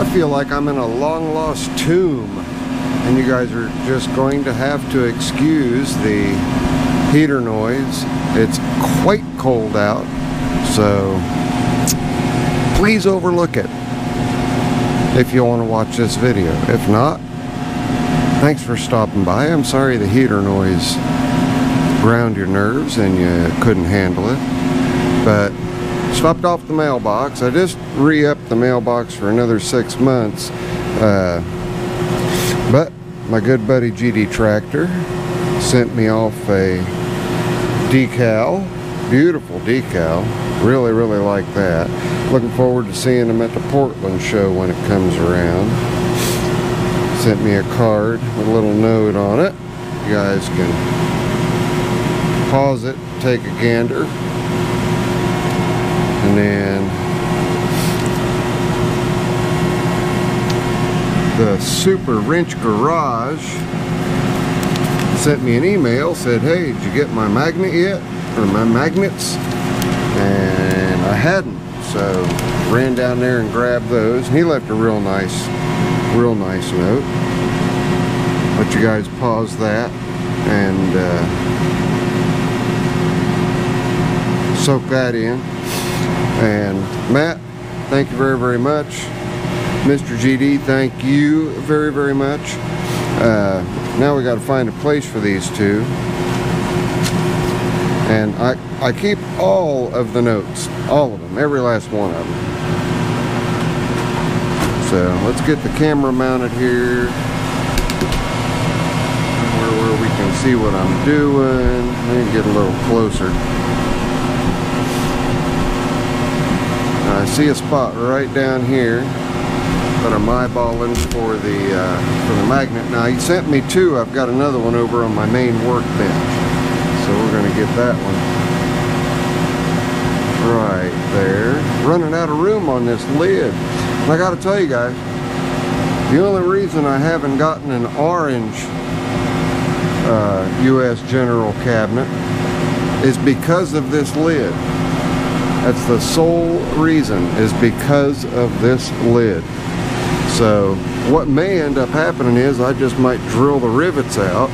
I feel like I'm in a long lost tomb, and you guys are just going to have to excuse the heater noise. It's quite cold out, so please overlook it if you want to watch this video. If not, thanks for stopping by. I'm sorry the heater noise ground your nerves and you couldn't handle it, but stopped off the mailbox. I just re-upped the mailbox for another 6 months, but my good buddy GD Tractor sent me off a decal, beautiful decal, really like that. Looking forward to seeing him at the Portland show when it comes around. Sent me a card with a little note on it. You guys can pause it, take a gander, and then the Super Wrench Garage sent me an email, said, hey, did you get my magnet yet? Or my magnets? And I hadn't, so ran down there and grabbed those. He left a real nice note. Let you guys pause that and soak that in. And Matt, thank you very much. Mr. GD, thank you very much. Now we got to find a place for these two, and I keep all of the notes, all of them, every last one of them. So let's get the camera mounted here where we can see what I'm doing. Let me get a little closer. I see a spot right down here that I'm eyeballing for the magnet. Now he sent me two. I've got another one over on my main workbench, so we're going to get that one right there. Running out of room on this lid. And I got to tell you guys, the only reason I haven't gotten an orange U.S. General cabinet is because of this lid. That's the sole reason, is because of this lid. So what may end up happening is I just might drill the rivets out,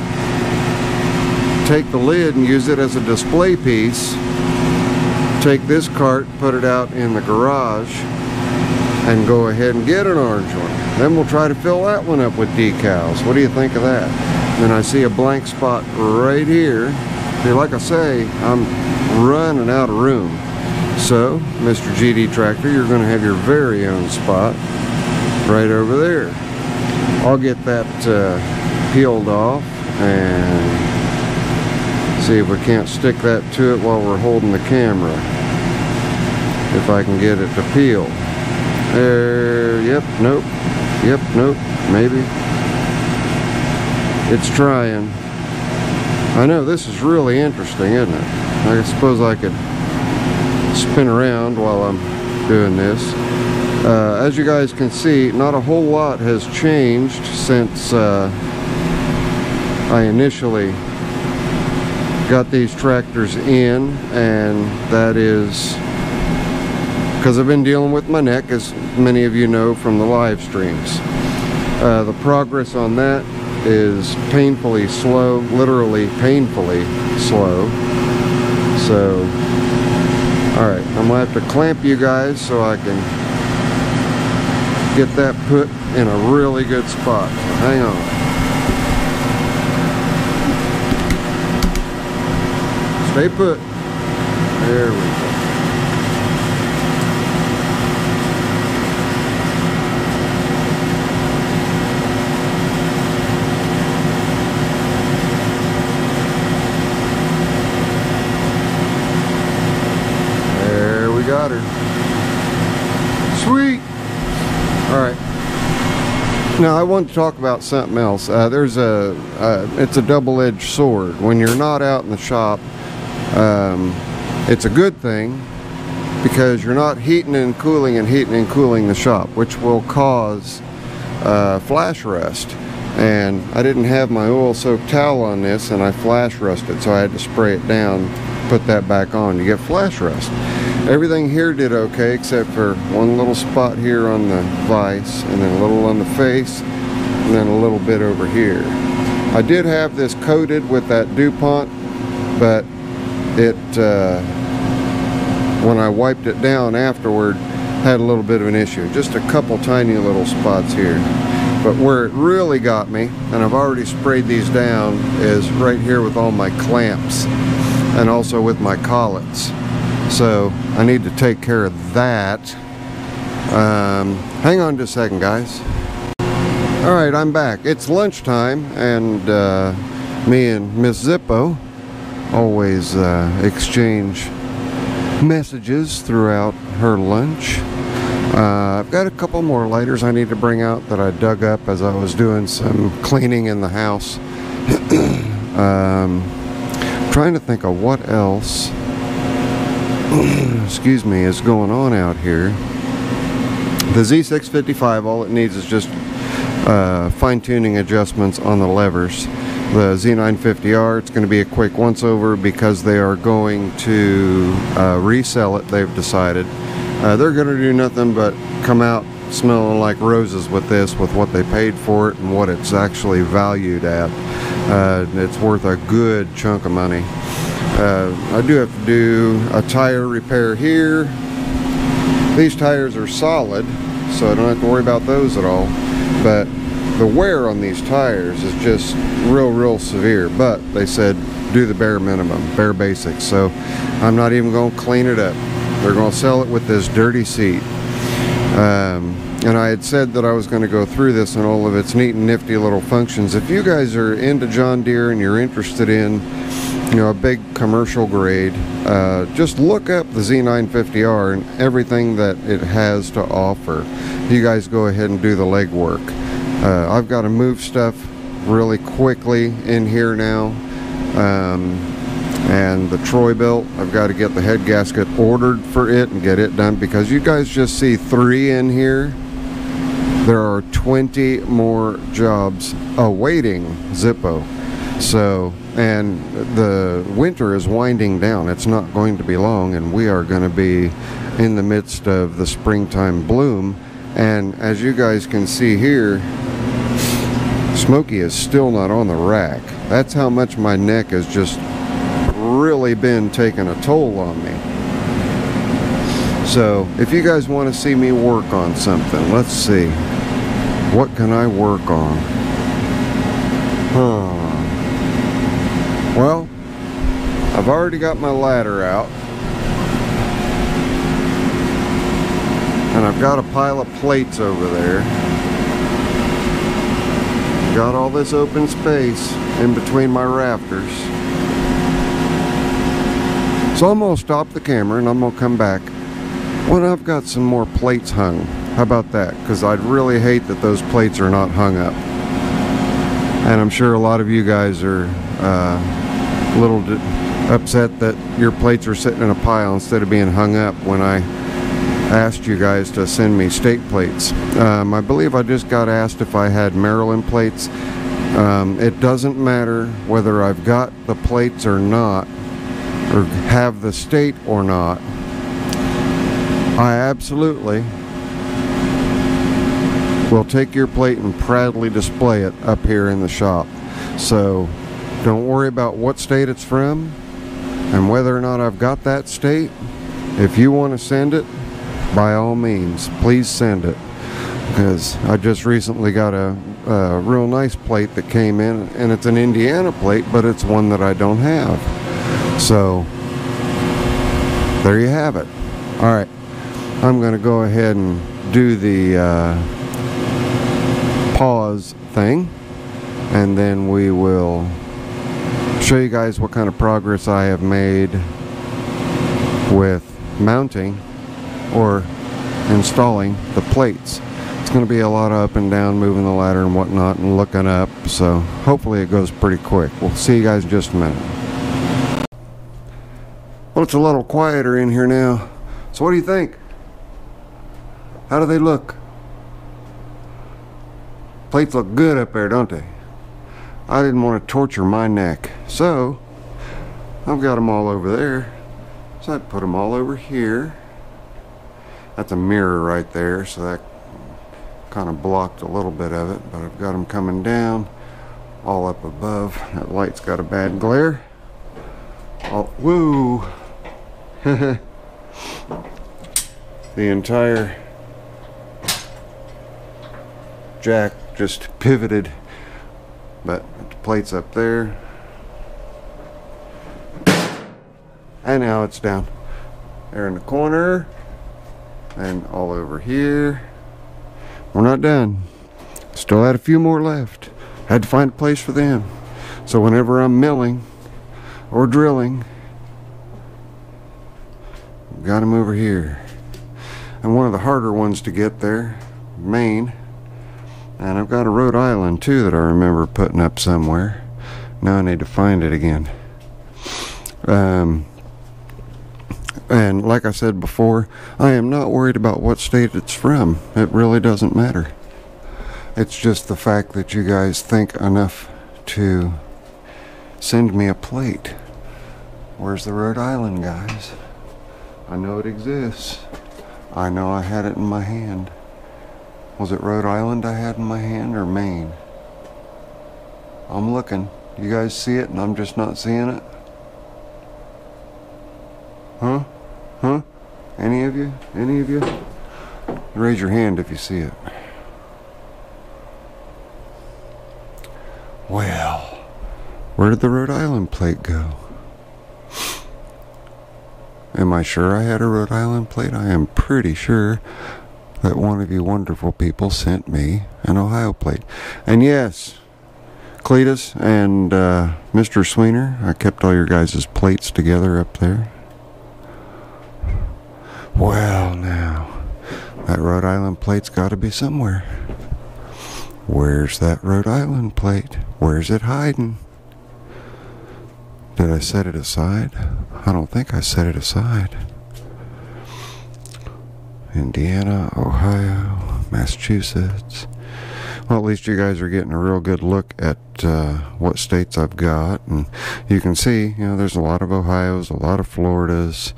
take the lid and use it as a display piece, take this cart, put it out in the garage, and go ahead and get an orange one. Then we'll try to fill that one up with decals. What do you think of that? And I see a blank spot right here. See, like I say, I'm running out of room. So, Mr. GD Tractor, you're going to have your very own spot right over there. I'll get that peeled off and see if we can't stick that to it while we're holding the camera. If I can get it to peel. There, yep, nope, yep, nope, maybe. It's trying. I know, this is really interesting, isn't it? I suppose I could spin around while I'm doing this. As you guys can see, not a whole lot has changed since I initially got these tractors in, and that is because I've been dealing with my neck, as many of you know from the live streams. The progress on that is painfully slow, literally painfully slow. So alright, I'm going to have to clamp you guys so I can get that put in a really good spot. So hang on. Stay put. There we go. Got her. Sweet. All right. Now I want to talk about something else. It's a double-edged sword. When you're not out in the shop, it's a good thing because you're not heating and cooling the shop, which will cause flash rust. And I didn't have my oil-soaked towel on this, and I flash rusted, so I had to spray it down, put that back on. You get flash rust. Everything here did okay except for one little spot here on the vise, and then a little on the face, and then a little bit over here. I did have this coated with that DuPont, but it when I wiped it down afterward, had a little bit of an issue. Just a couple tiny little spots here. But where it really got me, and I've already sprayed these down, is right here with all my clamps and also with my collets. So I need to take care of that. Hang on just a second, guys. Alright, I'm back. It's lunchtime, and me and Miss Zippo always exchange messages throughout her lunch. I've got a couple more lighters I need to bring out that I dug up as I was doing some cleaning in the house. Trying to think of what else excuse me, is going on out here. The Z655, all it needs is just fine-tuning adjustments on the levers. The Z950R, it's going to be a quick once-over because they are going to resell it, they've decided. They're going to do nothing but come out smelling like roses with this, with what they paid for it and what it's actually valued at. It's worth a good chunk of money. I do have to do a tire repair here. These tires are solid, so I don't have to worry about those at all. But the wear on these tires is just real severe. But they said do the bare minimum, bare basics. So I'm not even going to clean it up. They're going to sell it with this dirty seat. And I had said that I was going to go through this and all of its neat and nifty little functions. If you guys are into John Deere and you're interested in, you know, a big commercial grade, just look up the Z950R and everything that it has to offer. You guys go ahead and do the legwork. I've got to move stuff really quickly in here now. And the Troy belt, I've got to get the head gasket ordered for it and get it done, because you guys just see 3 in here. There are 20 more jobs awaiting Zippo. So, and the winter is winding down. It's not going to be long, and we are going to be in the midst of the springtime bloom. And as you guys can see here, Smokey is still not on the rack. That's how much my neck has just really been taking a toll on me. So if you guys want to see me work on something, let's see, what can I work on? Well, I've already got my ladder out, and I've got a pile of plates over there. Got all this open space in between my rafters. So I'm going to stop the camera and I'm going to come back when I've got some more plates hung. How about that? Because I'd really hate that those plates are not hung up. And I'm sure a lot of you guys are a little upset that your plates are sitting in a pile instead of being hung up when I asked you guys to send me state plates. I believe I just got asked if I had Maryland plates. It doesn't matter whether I've got the plates or not, or have the state or not. I absolutely will take your plate and proudly display it up here in the shop. So don't worry about what state it's from and whether or not I've got that state. If you want to send it, by all means, please send it, because I just recently got a real nice plate that came in, and it's an Indiana plate, but it's one that I don't have. So there you have it. Alright, I'm going to go ahead and do the pause thing, and then we will show you guys what kind of progress I have made with mounting or installing the plates. It's going to be a lot of up and down, moving the ladder and whatnot and looking up, so hopefully it goes pretty quick. We'll see you guys in just a minute. Well, it's a little quieter in here now. So what do you think? How do they look? Plates look good up there, don't they? I didn't want to torture my neck, so I've got them all over there. So I put them all over here. That's a mirror right there, so that kind of blocked a little bit of it, but I've got them coming down all up above. That light's got a bad glare. Oh, woo! The entire jack just pivoted, but the plate's up there, and now it's down there in the corner and all over here. We're not done. Still had a few more left. Had to find a place for them. So whenever I'm milling or drilling, got them over here. And one of the harder ones to get there, Maine. And I've got a Rhode Island too that I remember putting up somewhere. Now I need to find it again. And like I said before, I am not worried about what state it's from. It really doesn't matter. It's just the fact that you guys think enough to send me a plate. Where's the Rhode Island, guys? I know it exists. I know I had it in my hand. Was it Rhode Island I had in my hand, or Maine? I'm looking. You guys see it and I'm just not seeing it? Huh? Huh? Any of you? Any of you? Raise your hand if you see it. Well, where did the Rhode Island plate go? Am I sure I had a Rhode Island plate? I am pretty sure that one of you wonderful people sent me an Ohio plate. And yes, Cletus and Mr. Sweener, I kept all your guys' plates together up there. Well, now, that Rhode Island plate's got to be somewhere. Where's that Rhode Island plate? Where's it hiding? Did I set it aside? I don't think I set it aside. Indiana, Ohio, Massachusetts. Well, at least you guys are getting a real good look at what states I've got. And you can see, you know, there's a lot of Ohio's, a lot of Florida's,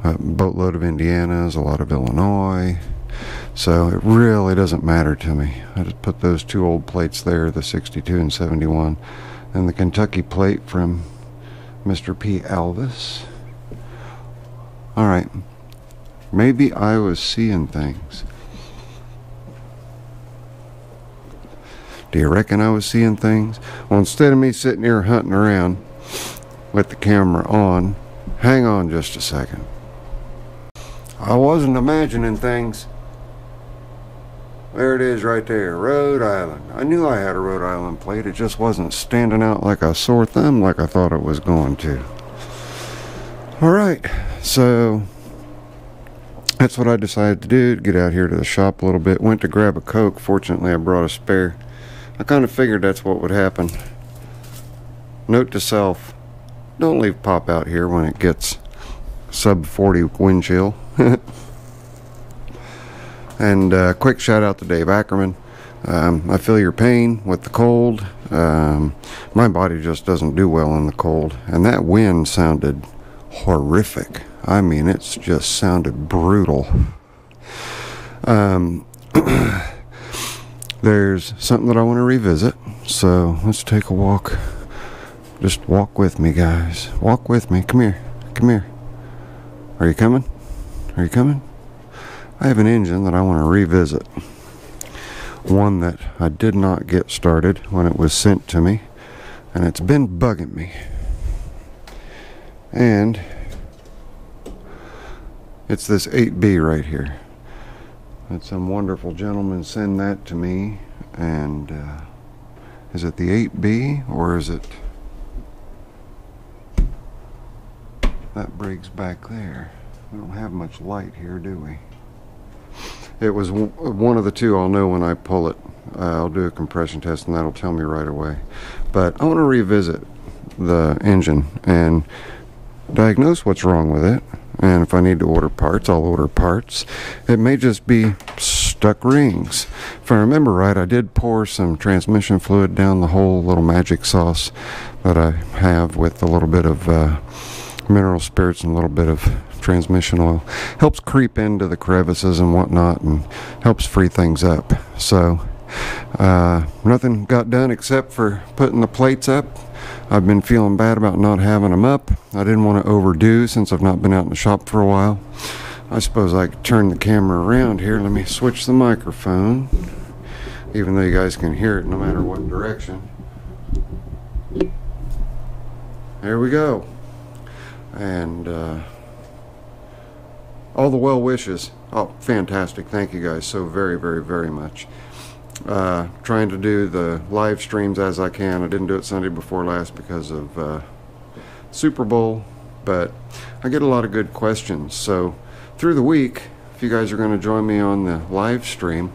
a boatload of Indiana's, a lot of Illinois. So it really doesn't matter to me. I just put those two old plates there, the 62 and 71, and the Kentucky plate from Mr. P. Alvis. Alright, maybe I was seeing things. Do you reckon I was seeing things? Well, instead of me sitting here hunting around with the camera on, hang on just a second. I wasn't imagining things. There it is right there, Rhode Island. I knew I had a Rhode Island plate. It just wasn't standing out like a sore thumb like I thought it was going to. Alright, so that's what I decided to do, to get out here to the shop a little bit. Went to grab a Coke. Fortunately, I brought a spare. I kind of figured that's what would happen. Note to self, don't leave pop out here when it gets sub 40 wind chill. And quick shout out to Dave Ackerman. I feel your pain with the cold. My body just doesn't do well in the cold, and that wind sounded horrific. I mean, it's just sounded brutal. There's something that I want to revisit, so let's take a walk. Just walk with me, guys. Walk with me. Come here. Come here. Are you coming? Are you coming? I have an engine that I want to revisit. One that I did not get started when it was sent to me, and it's been bugging me. And it's this 8B right here. Had some wonderful gentleman send that to me, and is it the 8B or is it that brig's back there? We don't have much light here, do we? It was one of the two. I'll know when I pull it. I'll do a compression test and that'll tell me right away. But I want to revisit the engine and diagnose what's wrong with it. And if I need to order parts, I'll order parts. It may just be stuck rings. If I remember right, I did pour some transmission fluid down the whole little magic sauce that I have with a little bit of mineral spirits and a little bit of transmission oil. Helps creep into the crevices and whatnot and helps free things up. So nothing got done except for putting the plates up. I've been feeling bad about not having them up. I didn't want to overdo since I've not been out in the shop for a while. I suppose I could turn the camera around here. Let me switch the microphone, even though you guys can hear it no matter what direction. There we go. And all the well wishes. Oh, fantastic. Thank you guys so very, very, very much. Trying to do the live streams as I can. I didn't do it Sunday before last because of Super Bowl, but I get a lot of good questions. So through the week, if you guys are going to join me on the live stream,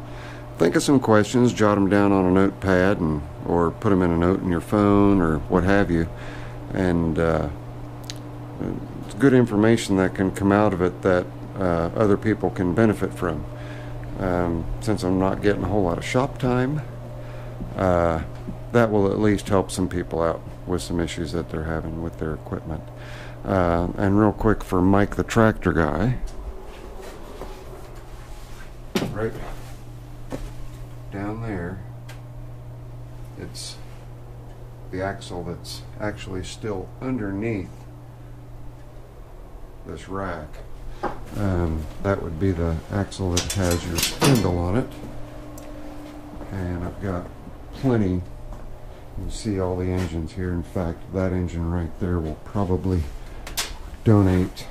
think of some questions, jot them down on a notepad, or put them in a note in your phone or what have you, and it's good information that can come out of it that other people can benefit from. Since I'm not getting a whole lot of shop time, that will at least help some people out with some issues that they're having with their equipment. And real quick for Mike the tractor guy, right down there, it's the axle that's actually still underneath this rack. That would be the axle that has your spindle on it, and I've got plenty. You see all the engines here. In fact, that engine right there will probably donate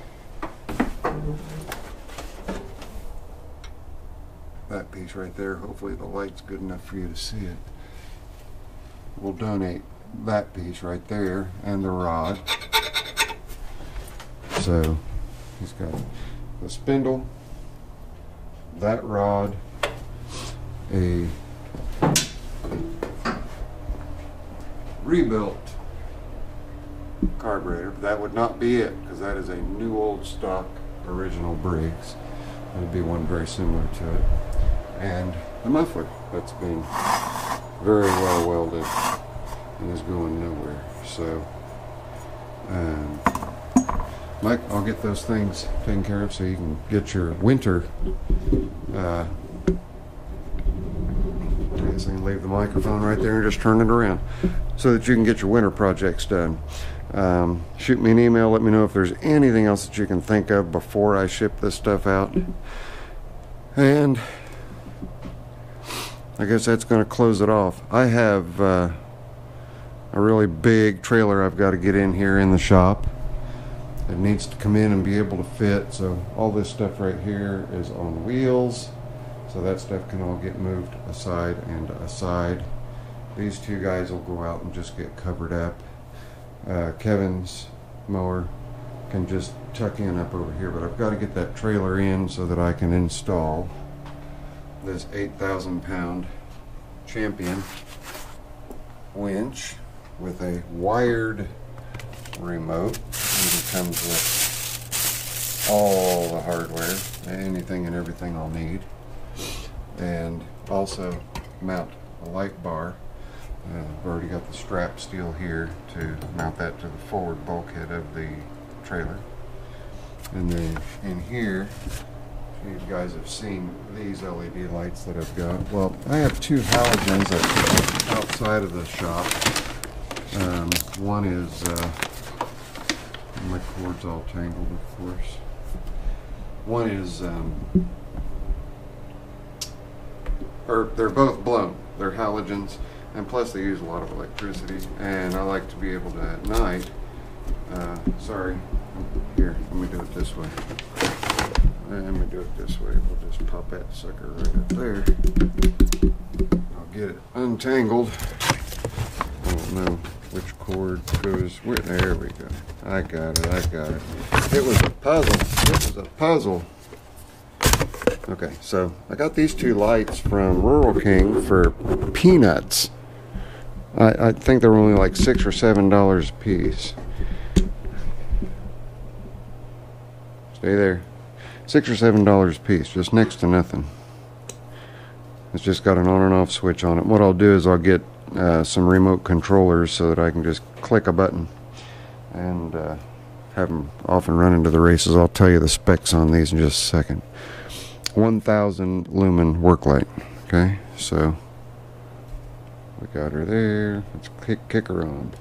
that piece right there. Hopefully the light's good enough for you to see it. We'll donate that piece right there and the rod. So he's got the spindle, that rod, a rebuilt carburetor. That would not be it, because that is a new old stock original Briggs. It would be one very similar to it. And the muffler that's been very well welded and is going nowhere. So Mike, I'll get those things taken care of so you can get your winter. I guess I can leave the microphone right there and just turn it around so that you can get your winter projects done. Shoot me an email. Let me know if there's anything else that you can think of before I ship this stuff out. And I guess that's going to close it off. I have a really big trailer I've got to get in here in the shop. It needs to come in and be able to fit, so all this stuff right here is on wheels, so that stuff can all get moved aside and aside. These two guys will go out and just get covered up. Kevin's mower can just tuck in up over here, but I've got to get that trailer in so that I can install this 8,000-pound Champion winch with a wired remote. It comes with all the hardware, anything and everything I'll need, and also mount a light bar. I've already got the strap steel here to mount that to the forward bulkhead of the trailer. And then in here, you guys have seen these LED lights that I've got. Well, I have two halogens that's outside of the shop. One is my cord's all tangled, of course. One is, they're both blown. They're halogens, and plus they use a lot of electricity. And I like to be able to, at night, sorry, here, let me do it this way. Let me do it this way. We'll just pop that sucker right up there. I'll get it untangled. I don't know which cord goes where. There we go. I got it. I got it. It was a puzzle. It was a puzzle. Okay, so I got these two lights from Rural King for peanuts. I think they were only like $6 or $7 a piece. Stay there. $6 or $7 a piece, just next to nothing. It's just got an on and off switch on it. What I'll do is I'll get some remote controllers so that I can just click a button and have them often run into the races. I'll tell you the specs on these in just a second. 1000 lumen work light. Okay, so we got her there. Let's kick her on.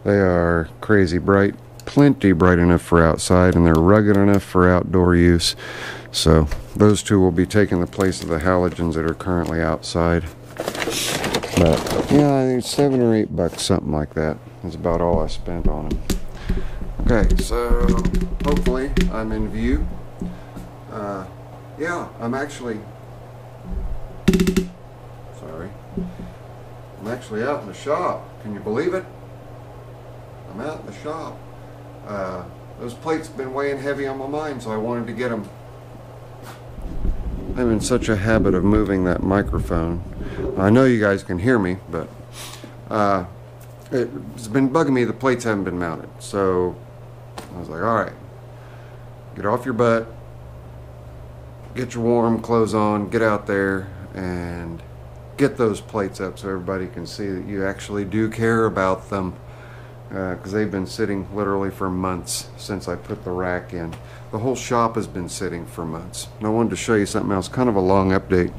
They are crazy bright, plenty bright enough for outside, and they're rugged enough for outdoor use. So those two will be taking the place of the halogens that are currently outside. But yeah, I think $7 or $8, something like that. That's about all I spent on them. Okay, so hopefully I'm in view. Yeah, I'm actually out in the shop. Can you believe it? I'm out in the shop. Those plates have been weighing heavy on my mind, so I wanted to get them. I'm in such a habit of moving that microphone. I know you guys can hear me, but it's been bugging me. The plates haven't been mounted, so I was like, all right, get off your butt, get your warm clothes on, get out there and get those plates up so everybody can see that you actually do care about them, because they've been sitting literally for months since I put the rack in. The whole shop has been sitting for months. And I wanted to show you something else, kind of a long update.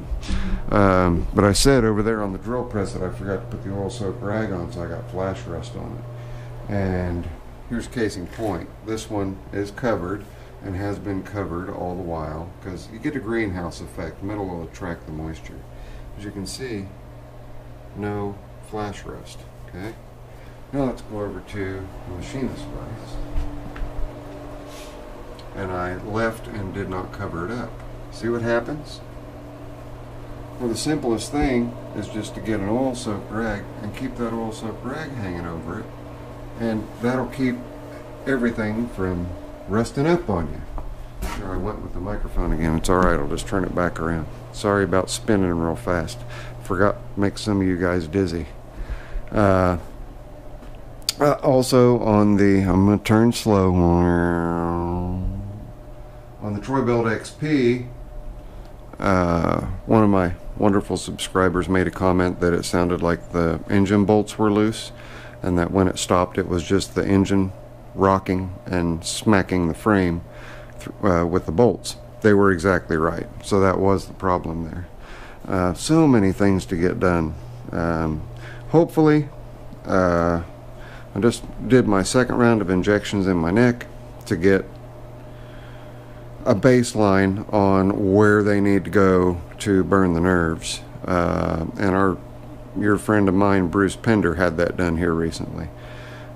But I said over there on the drill press that I forgot to put the oil soaked rag on, so I got flash rust on it. And here's case in point. This one is covered and has been covered all the while, because you get a greenhouse effect. Metal will attract the moisture. As you can see, no flash rust. Okay. Now let's go over to the machinist vise. And I left and did not cover it up. See what happens? Well, the simplest thing is just to get an oil soaked rag and keep that oil soaked rag hanging over it, and that'll keep everything from rusting up on you. There I went with the microphone again. It's alright, I'll just turn it back around. Sorry about spinning real fast. Forgot to make some of you guys dizzy. Also on the, I'm going to turn slow, on the Troy-Bilt XP, one of my wonderful subscribers made a comment that it sounded like the engine bolts were loose, and that when it stopped it was just the engine rocking and smacking the frame with the bolts. They were exactly right. So that was the problem there. So many things to get done. Hopefully, I just did my second round of injections in my neck to get a baseline on where they need to go to burn the nerves. And your friend of mine, Bruce Pender, had that done here recently.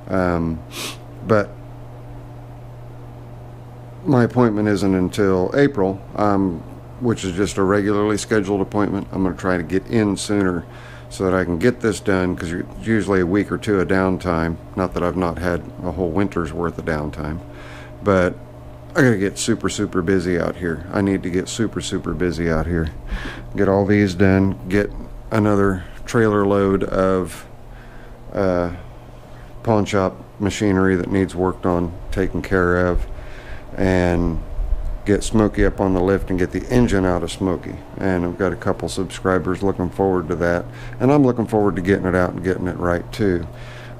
But my appointment isn't until April, which is just a regularly scheduled appointment. I'm going to try to get in sooner so that I can get this done, because it's usually a week or two of downtime. Not that I've not had a whole winter's worth of downtime, but I gotta get super busy out here. I need to get super busy out here. Get all these done, get another trailer load of pawn shop machinery that needs worked on taken care of, and get Smokey up on the lift and get the engine out of Smokey. And I've got a couple subscribers looking forward to that, and I'm looking forward to getting it out and getting it right too.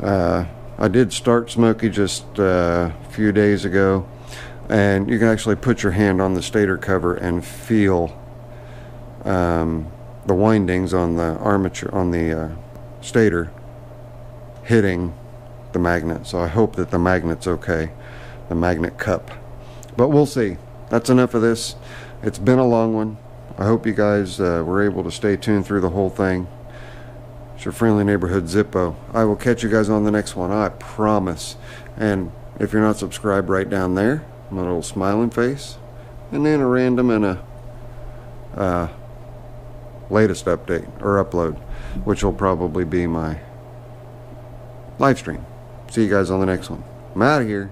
I did start Smokey just a few days ago, and you can actually put your hand on the stator cover and feel the windings on the armature, on the stator, hitting the magnet. So I hope that the magnet's okay, the magnet cup. But we'll see. That's enough of this. It's been a long one. I hope you guys were able to stay tuned through the whole thing. It's your friendly neighborhood Zippo. I will catch you guys on the next one, I promise. And if you're not subscribed, right down there, my little smiling face, and then a random and a latest update or upload, which will probably be my live stream. See you guys on the next one. I'm out of here.